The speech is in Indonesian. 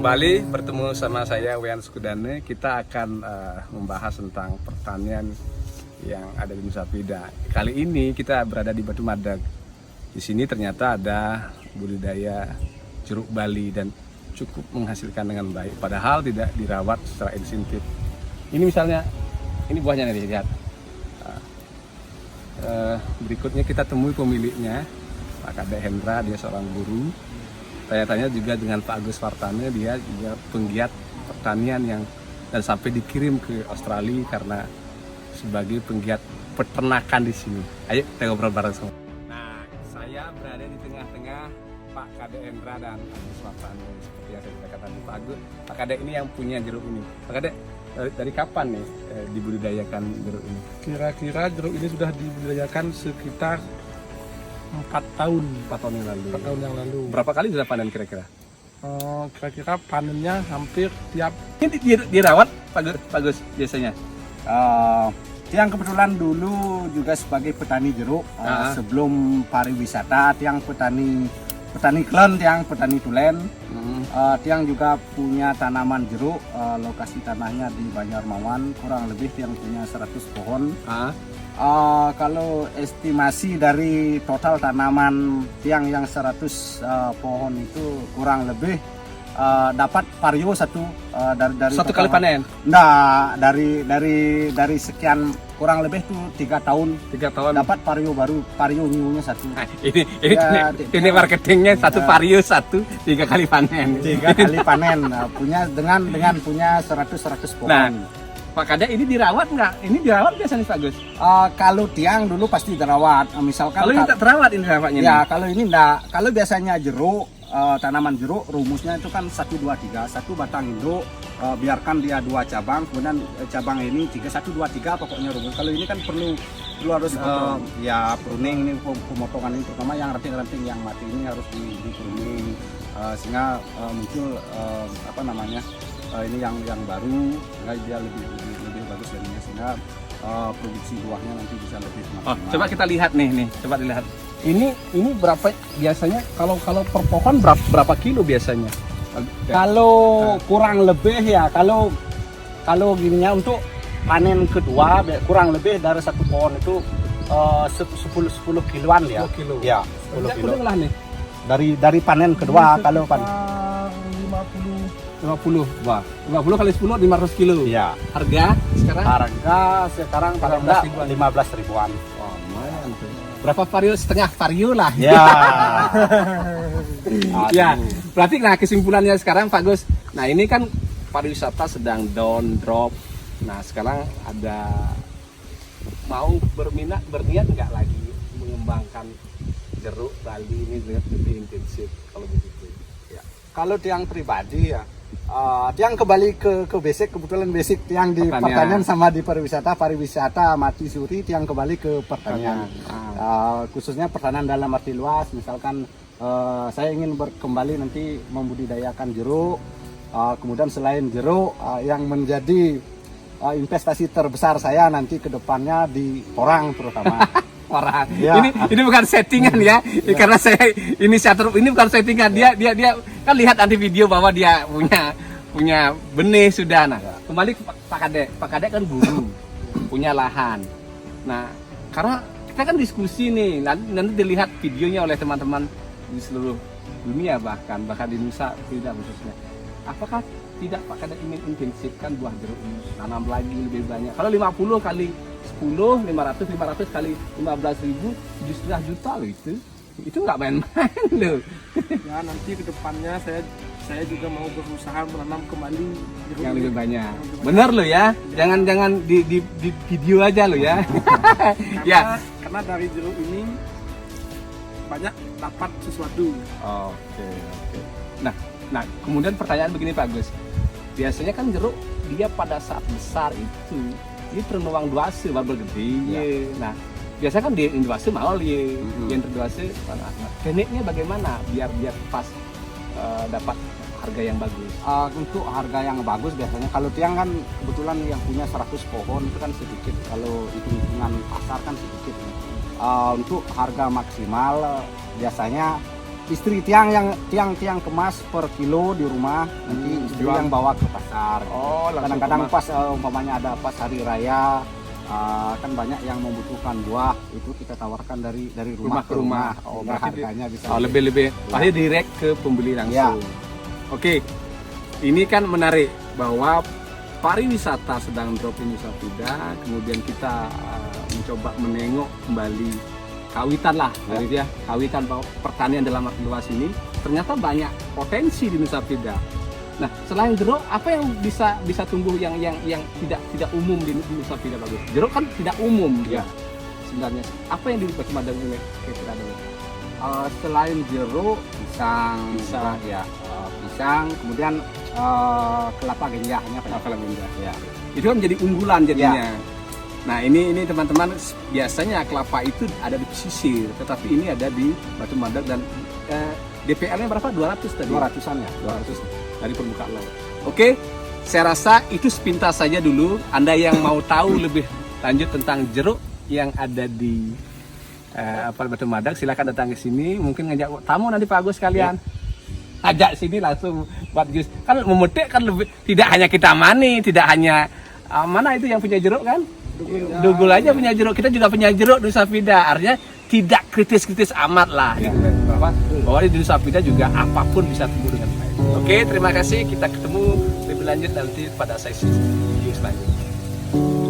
Kembali bertemu sama saya Wian Sukudane. Kita akan membahas tentang pertanian yang ada di Nusa Pida. Kali ini kita berada di Batu Madag. Di sini ternyata ada budidaya jeruk Bali dan cukup menghasilkan dengan baik. Padahal tidak dirawat secara intensif. Ini misalnya, ini buahnya nih, lihat. Berikutnya kita temui pemiliknya, Pak Kade Hendra, dia seorang guru. Tanya-tanya juga dengan Pak Agus Fartane, dia juga penggiat pertanian yang dan sampai dikirim ke Australia karena sebagai penggiat peternakan di sini. Ayo kita ngobrol bareng semua. Nah, saya berada di tengah-tengah Pak Kade Hendra dan Agus Fartane. Seperti yang saya katakan tadi, Pak Kade ini yang punya jeruk ini. Pak Kade, dari kapan nih dibudidayakan jeruk ini? Kira-kira jeruk ini sudah dibudidayakan sekitar 4 tahun yang lalu. 4 tahun yang lalu. Berapa kali sudah panen kira-kira? Kira-kira panennya hampir tiap. Ini dirawat Pak Gus biasanya? Tiang kebetulan dulu juga sebagai petani jeruk sebelum pariwisata, tiang petani klen, tiang petani tulen. Tiang juga punya tanaman jeruk, lokasi tanahnya di Banjarmawan, kurang lebih tiang punya 100 pohon. Kalau estimasi dari total tanaman tiang yang 100 pohon itu kurang lebih dapat vario satu dari satu kali panen. Nah, dari sekian kurang lebih tuh 3 tahun dapat vario baru, vario nyiunya satu. Nah, ini marketingnya satu vario satu 3 kali panen. 3 kali panen. Punya dengan punya 100 pohon. Nah, Pak Kade ini dirawat nggak? Ini dirawat biasanya Pak Gus? Kalau tiang dulu pasti dirawat. Misalkan kalau ini tak terawat ini rawatnya. Ya, kalau ini enggak. Kalau biasanya jeruk, tanaman jeruk rumusnya itu kan 1 2 3, satu batang induk, biarkan dia 2 cabang, kemudian cabang ini 3 1 2 3 pokoknya rumus. Kalau ini kan perlu harus ya pruning, ini pemotongan ini terutama yang ranting-ranting yang mati ini harus di pruning sehingga muncul ini yang baru, sehingga dia lebih bagus jadinya, sehingga produksi buahnya nanti bisa lebih maksimal. Coba kita lihat nih, coba dilihat. Ini berapa biasanya kalau per pohon berapa kilo biasanya? Kalau kurang lebih ya, kalau gininya untuk panen kedua kurang lebih dari satu pohon itu 10 kiloan ya. 10 kilo. Ya, 10 kilo. Lah nih. Dari panen kedua kalau panen 50. Wah, 50 kali 10 500 kilo. ya. Harga sekarang paling enggak 15 ribuan. Wah, lumayan tuh. Berapa vario? Setengah vario lah. Ya. Ya, berarti kesimpulannya sekarang Pak Gus. Nah, ini kan pariwisata sedang down drop. Nah, sekarang ada mau berniat nggak lagi mengembangkan jeruk Bali ini lebih intensif kalau begitu? Ya. Kalau tiang pribadi ya, tiang kembali ke basic, kebetulan basic tiang di pertanian sama di pariwisata mati suri, tiang kembali ke pertanian. Khususnya pertanian dalam arti luas, misalkan saya ingin kembali nanti membudidayakan jeruk, kemudian selain jeruk yang menjadi investasi terbesar saya nanti ke depannya di porang terutama. Orang ya. Ini bukan settingan ya, karena saya inisiator ini bukan settingan, dia kan lihat nanti video bahwa dia punya benih sudah. Nah, kembali ke Pak Kade kan guru, punya lahan. Nah, karena kita kan diskusi nih, nanti dilihat videonya oleh teman-teman di seluruh dunia, bahkan di Nusa Pida khususnya. Apakah tidak Pak Kade ingin intensifkan buah jeruk ini, tanam lagi lebih banyak? Kalau 50 kali 10, 500 kali 15.000, 7,5 juta loh itu nggak main-main loh. Ya, nanti ke depannya saya juga mau berusaha menanam kembali jeruk yang lebih banyak. Bener loh ya, jangan di video aja loh ya. Karena dari jeruk ini banyak dapat sesuatu. Oke. Nah, kemudian pertanyaan begini Pak Gus. Biasanya kan jeruk dia pada saat besar itu dia ternuang duase baru gede. Ya. Nah, biasanya kan di duase mau yang terduase genetiknya bagaimana biar pas dapat harga yang bagus. Untuk harga yang bagus biasanya kalau tiang kan kebetulan yang punya 100 pohon itu kan sedikit, kalau hitung-hitungan pasar kan sedikit. Untuk harga maksimal biasanya istri tiang kemas per kilo di rumah, nanti istri yang bawa ke pasar. Oh, langsung Kadang-kadang kemas. pas umpamanya ada pas hari raya, kan banyak yang membutuhkan buah, itu kita tawarkan dari rumah ke rumah. Oh, Sehingga berarti harganya bisa lebih pasti direct ke pembeli langsung. Oke, ini kan menarik bahwa pariwisata sedang drop di Nusa Penida, kemudian kita mencoba menengok kembali kawitan lah dari dia, kawitan pertanian dalam arti luas ini ternyata banyak potensi di Nusa Penida. Nah, selain jeruk, apa yang bisa tumbuh yang tidak umum di Nusa Penida bagus? Jeruk kan tidak umum ya. Sebenarnya apa yang di Batu Madang ini kira-kira ada? selain jeruk, pisang, ya, pisang, kemudian kelapa genjahnya, Kelapa genjah. ya. Itu kan menjadi unggulan jadinya. Nah, ini teman-teman, biasanya kelapa itu ada di pesisir, tetapi ini ada di Batu Madang dan DPR-nya berapa? 200 tadi. 200-an ya. 200 dari permukaan laut. Oke, saya rasa itu sepintas saja dulu. Anda yang mau tahu lebih lanjut tentang jeruk yang ada di Batu Madang, silakan datang ke sini. Mungkin ngajak tamu nanti Pak Agus sekalian. Ajak sini langsung buat jus. Kan memetik kan lebih, tidak hanya kita mani, tidak hanya mana itu yang punya jeruk kan? Dugul aja punya jeruk, kita juga punya jeruk di Nusa Penida. Artinya tidak kritis-kritis amat lah. Bahwa di Nusa Penida juga apapun bisa tumbuh dengan baik. Oke, terima kasih. Kita ketemu lebih lanjut nanti pada sesi video selanjutnya.